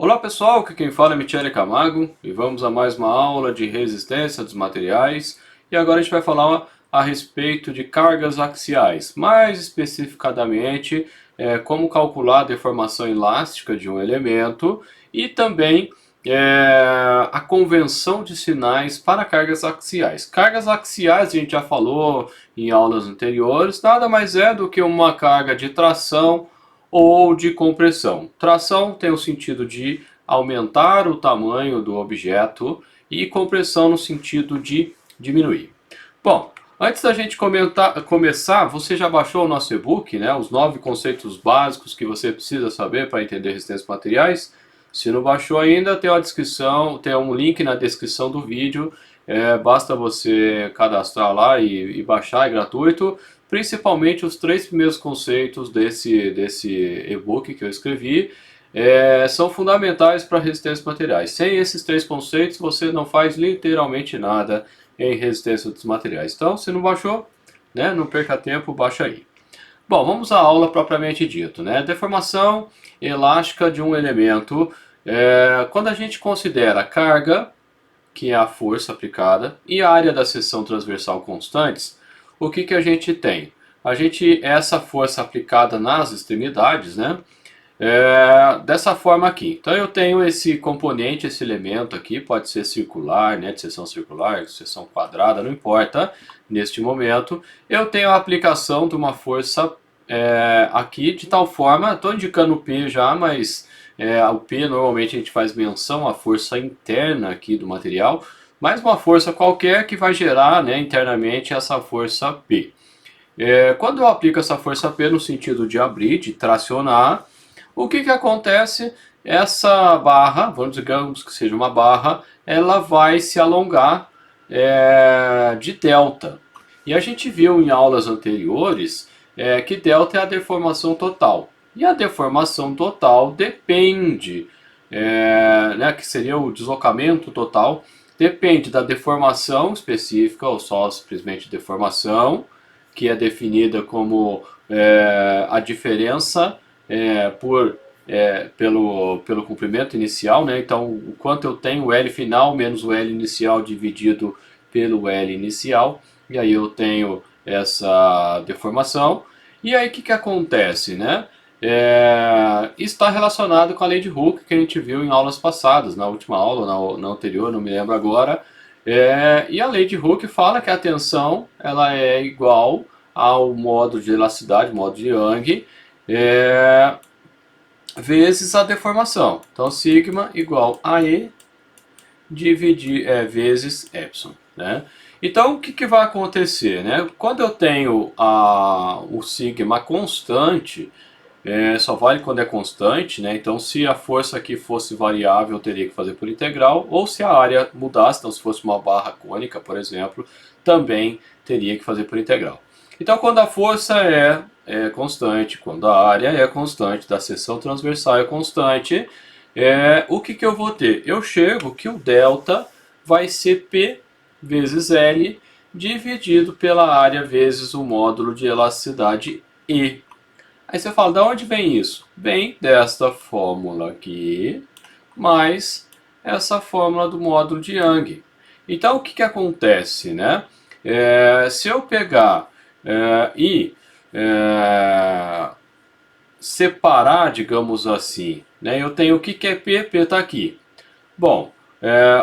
Olá pessoal, aqui quem fala é Michele Camargo e vamos a mais uma aula de resistência dos materiais. E agora a gente vai falar a respeito de cargas axiais, mais especificadamente como calcular a deformação elástica de um elemento e também a convenção de sinais para cargas axiais. Cargas axiais a gente já falou em aulas anteriores, nada mais é do que uma carga de tração ou de compressão. Tração tem o sentido de aumentar o tamanho do objeto e compressão no sentido de diminuir. Bom, antes da gente começar, você já baixou o nosso e-book, né? Os 9 conceitos básicos que você precisa saber para entender resistência de materiais. Se não baixou ainda, tem uma descrição, tem um link na descrição do vídeo. Basta você cadastrar lá e baixar, é gratuito. Principalmente os 3 primeiros conceitos desse e-book que eu escrevi são fundamentais para resistência de materiais. Sem esses 3 conceitos, você não faz literalmente nada em resistência dos materiais. Então, se não baixou, né, não perca tempo, baixa aí. Bom, vamos à aula propriamente dito, né? Deformação elástica de um elemento. Quando a gente considera carga, que é a força aplicada, e a área da seção transversal constantes, o que a gente tem? Essa força aplicada nas extremidades, né? Dessa forma aqui. Então eu tenho esse componente, esse elemento aqui, pode ser circular, né, de seção circular, de seção quadrada, não importa, neste momento. Eu tenho a aplicação de uma força aqui, de tal forma, estou indicando o P já, mas o P normalmente a gente faz menção à força interna aqui do material, mas uma força qualquer que vai gerar, né, internamente essa força P. Quando eu aplico essa força P no sentido de abrir, de tracionar, o que acontece? Essa barra, digamos que seja uma barra, ela vai se alongar de delta. E a gente viu em aulas anteriores que delta é a deformação total. E a deformação total depende, né, que seria o deslocamento total, depende da deformação específica, ou só simplesmente deformação, que é definida como a diferença pelo comprimento inicial, né? Então, o quanto eu tenho o L final menos o L inicial dividido pelo L inicial, e aí eu tenho essa deformação. E aí o que acontece, né? Está relacionado com a lei de Hooke que a gente viu em aulas passadas, na última aula, na anterior, não me lembro agora. E a lei de Hooke fala que a tensão ela é igual ao modo de elasticidade, modo de Young, vezes a deformação. Então, sigma igual a E vezes epsilon. Né? Então, o que vai acontecer? Né? Quando eu tenho o sigma constante, só vale quando é constante, né? Então se a força aqui fosse variável eu teria que fazer por integral, ou se a área mudasse, então se fosse uma barra cônica, por exemplo, também teria que fazer por integral. Então quando a força é constante, quando a área é constante, da seção transversal é constante, o que eu vou ter? Eu chego que o delta vai ser P vezes L dividido pela área vezes o módulo de elasticidade E. Aí você fala, de onde vem isso? Vem desta fórmula aqui, mais essa fórmula do módulo de Young. Então, o que acontece, né? Se eu pegar e separar, digamos assim, né? Eu tenho o que é P, P está aqui. Bom,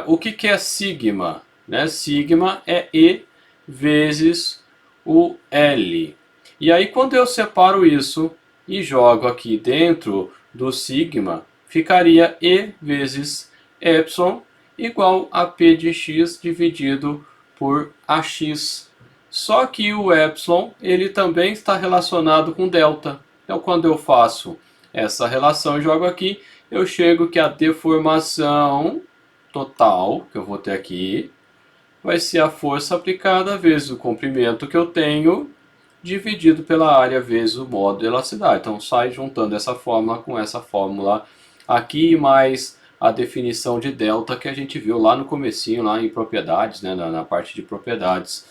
o que é sigma? Né? Sigma é E vezes o L. E aí quando eu separo isso e jogo aqui dentro do sigma, ficaria E vezes epsilon igual a P de x dividido por AX. Só que o epsilon ele também está relacionado com delta. Então quando eu faço essa relação e jogo aqui, eu chego que a deformação total que eu vou ter aqui vai ser a força aplicada vezes o comprimento que eu tenho dividido pela área vezes o modo de elasticidade. Então sai juntando essa fórmula com essa fórmula aqui, mais a definição de delta que a gente viu lá no comecinho, lá em propriedades, né, na parte de propriedades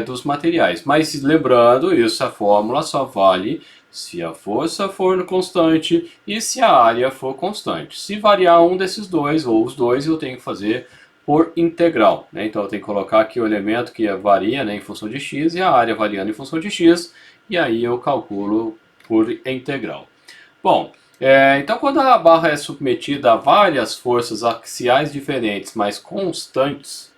dos materiais. Mas lembrando, essa fórmula só vale se a força for constante e se a área for constante. Se variar um desses dois, ou os dois, eu tenho que fazer por integral, né? Então eu tenho que colocar aqui o elemento que varia, né, em função de x e a área variando em função de x, e aí eu calculo por integral. Bom, então quando a barra é submetida a várias forças axiais diferentes, mas constantes,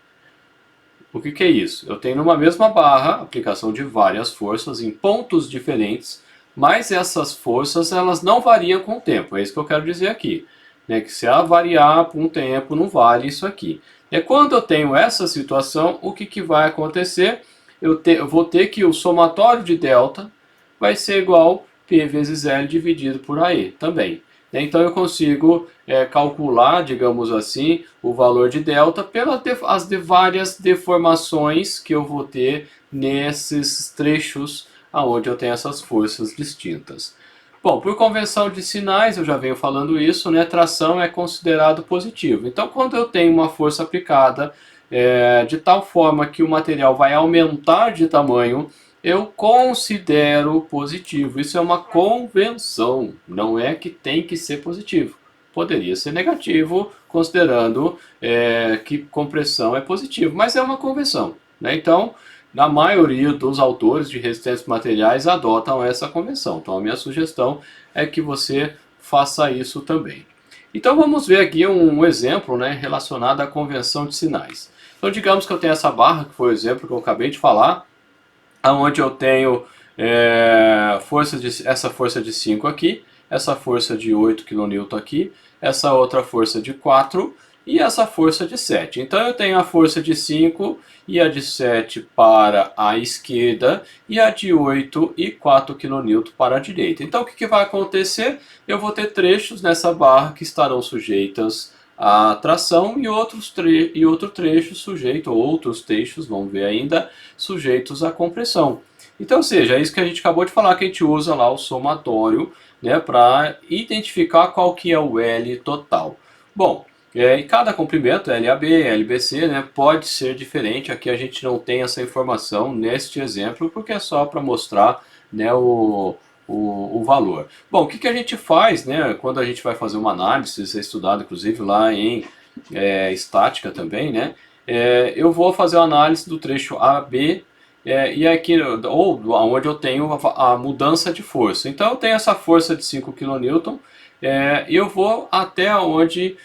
o que é isso? Eu tenho numa mesma barra aplicação de várias forças em pontos diferentes, mas essas forças elas não variam com o tempo. É isso que eu quero dizer aqui, né? Que se ela variar por um tempo, não vale isso aqui. E quando eu tenho essa situação, o que vai acontecer? Eu vou ter que o somatório de delta vai ser igual a P vezes L dividido por AE também. Então eu consigo calcular, digamos assim, o valor de delta pelas várias deformações que eu vou ter nesses trechos onde eu tenho essas forças distintas. Bom, por convenção de sinais, eu já venho falando isso, né, tração é considerado positivo. Então, quando eu tenho uma força aplicada de tal forma que o material vai aumentar de tamanho, eu considero positivo. Isso é uma convenção, não é que tem que ser positivo. Poderia ser negativo, considerando que compressão é positivo, mas é uma convenção, né? Então, a maioria dos autores de resistências materiais adotam essa convenção. Então, a minha sugestão é que você faça isso também. Então, vamos ver aqui um exemplo, né, relacionado à convenção de sinais. Então, digamos que eu tenho essa barra, que foi o exemplo que eu acabei de falar, onde eu tenho essa força de 5 aqui, essa força de 8 kN aqui, essa outra força de 4 e essa força de 7. Então eu tenho a força de 5 e a de 7 para a esquerda e a de 8 e 4 kN para a direita. Então o que vai acontecer? Eu vou ter trechos nessa barra que estarão sujeitas a tração e outros trechos sujeitos, ou outros trechos, vamos ver ainda, sujeitos à compressão. Então, ou seja, é isso que a gente acabou de falar, que a gente usa lá o somatório, né, para identificar qual que é o L total. Bom, em cada comprimento, LAB, LBC, né, pode ser diferente. Aqui a gente não tem essa informação neste exemplo, porque é só para mostrar, né, o valor. Bom, o que a gente faz, né, quando a gente vai fazer uma análise, isso é estudado inclusive lá em estática também, né, eu vou fazer a análise do trecho AB, e aqui, ou onde eu tenho a mudança de força. Então eu tenho essa força de 5 kN, e eu vou até onde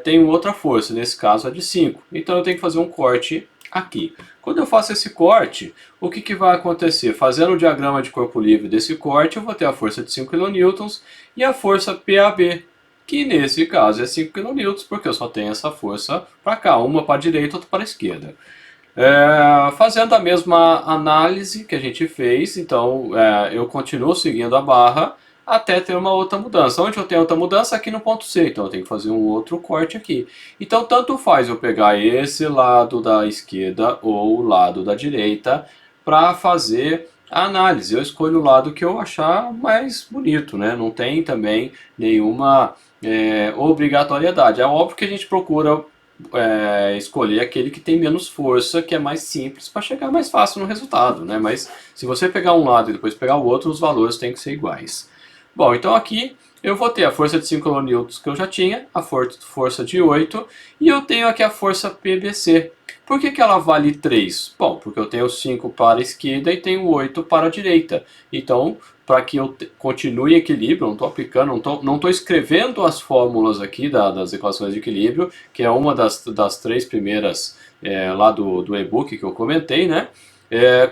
tem outra força, nesse caso a de 5. Então eu tenho que fazer um corte aqui. Quando eu faço esse corte, o que vai acontecer? Fazendo o diagrama de corpo livre desse corte, eu vou ter a força de 5 kN e a força PAB, que nesse caso é 5 kN, porque eu só tenho essa força para cá, uma para a direita e outra para a esquerda. Fazendo a mesma análise que a gente fez, então eu continuo seguindo a barra até ter uma outra mudança. Onde eu tenho outra mudança? Aqui no ponto C, então eu tenho que fazer um outro corte aqui. Então tanto faz eu pegar esse lado da esquerda ou o lado da direita para fazer a análise. Eu escolho o lado que eu achar mais bonito, né? Não tem também nenhuma obrigatoriedade. É óbvio que a gente procura escolher aquele que tem menos força, que é mais simples, para chegar mais fácil no resultado, né? Mas se você pegar um lado e depois pegar o outro, os valores têm que ser iguais. Bom, então aqui eu vou ter a força de 5 kN que eu já tinha, a força de 8, e eu tenho aqui a força PBC. Por que ela vale 3? Bom, porque eu tenho 5 para a esquerda e tenho 8 para a direita. Então, para que eu continue em equilíbrio, não estou aplicando, não estou escrevendo as fórmulas aqui das equações de equilíbrio, que é uma das três primeiras lá do e-book que eu comentei, né?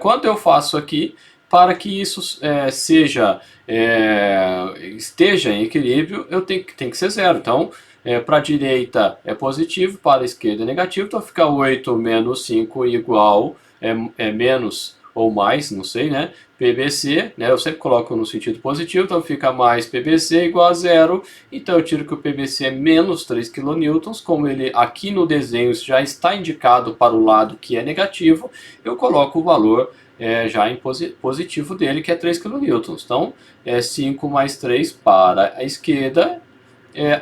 Quando eu faço aqui, para que isso esteja em equilíbrio, tem que ser zero. Então, para a direita é positivo, para a esquerda é negativo, então fica 8 menos 5 igual, menos ou mais, não sei, né? PBC, né? Eu sempre coloco no sentido positivo, então fica mais PBC igual a zero, então eu tiro que o PBC é menos 3 kN, como ele aqui no desenho já está indicado para o lado que é negativo, eu coloco o valor já em positivo dele, que é 3 kN. Então, 5 mais 3 para a esquerda,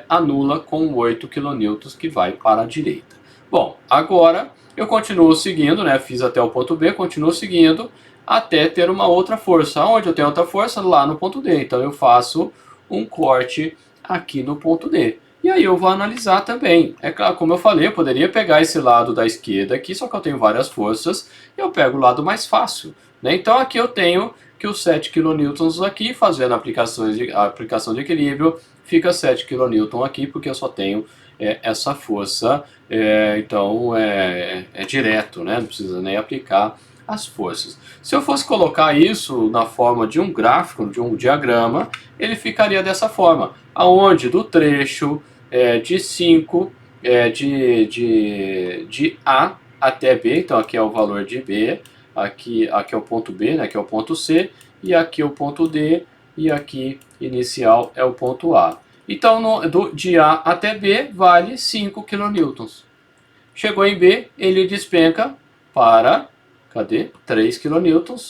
anula com 8 kN que vai para a direita. Bom, agora eu continuo seguindo, né? Fiz até o ponto B, continuo seguindo até ter uma outra força. Onde eu tenho outra força? Lá no ponto D. Então eu faço um corte aqui no ponto D. E aí eu vou analisar também. É claro, como eu falei, eu poderia pegar esse lado da esquerda aqui, só que eu tenho várias forças, e eu pego o lado mais fácil, né? Então aqui eu tenho que os 7 kN aqui, fazendo a aplicação de equilíbrio, fica 7 kN aqui, porque eu só tenho essa força, então é direto, né? Não precisa nem aplicar as forças. Se eu fosse colocar isso na forma de um gráfico, de um diagrama, ele ficaria dessa forma, aonde do trecho de 5 de A até B, então aqui é o valor de B, aqui é o ponto B, né, aqui é o ponto C, e aqui é o ponto D, e aqui inicial é o ponto A. Então de A até B vale 5 kN. Chegou em B, ele despenca para, cadê? 3 kN,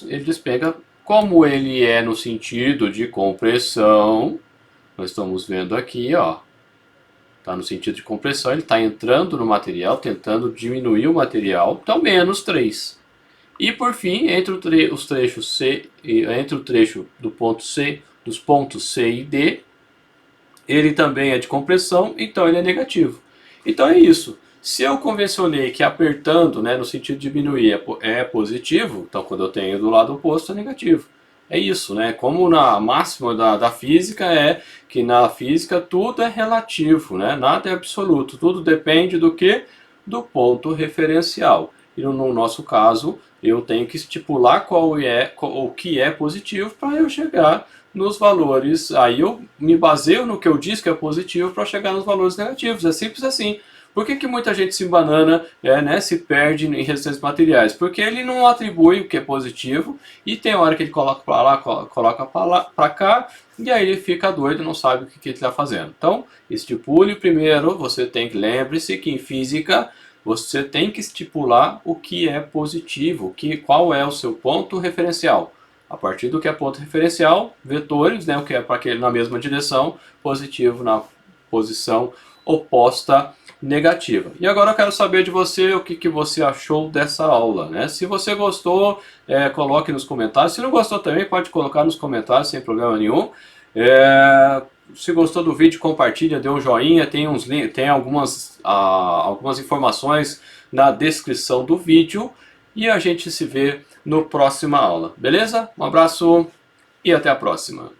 ele despenca, como ele é no sentido de compressão, nós estamos vendo aqui, ó, está no sentido de compressão, ele está entrando no material, tentando diminuir o material, então menos 3. E por fim, entre os trechos C, entre o trecho do ponto C, dos pontos C e D, ele também é de compressão, então ele é negativo. Então é isso. Se eu convencionei que apertando, né, no sentido de diminuir, é positivo, então quando eu tenho do lado oposto é negativo. É isso, né? Como na máxima da física é que na física tudo é relativo, né? Nada é absoluto, tudo depende do que? Do ponto referencial. E no nosso caso, eu tenho que estipular o que é positivo para eu chegar nos valores. Aí eu me baseio no que eu disse que é positivo para chegar nos valores negativos. É simples assim. Por que muita gente se embanana, né, se perde em resistências materiais? Porque ele não atribui o que é positivo e tem hora que ele coloca para lá, coloca para cá, e aí ele fica doido, não sabe o que ele está fazendo. Então, estipule primeiro, você tem que, lembre-se que em física você tem que estipular o que é positivo, qual é o seu ponto referencial. A partir do que é ponto referencial, vetores, né, o que é para aquele na mesma direção, positivo na posição oposta negativa. E agora eu quero saber de você o que você achou dessa aula, né? Se você gostou, coloque nos comentários. Se não gostou também, pode colocar nos comentários sem problema nenhum. Se gostou do vídeo, compartilha, dê um joinha, tem algumas informações na descrição do vídeo e a gente se vê no próxima aula, beleza? Um abraço e até a próxima.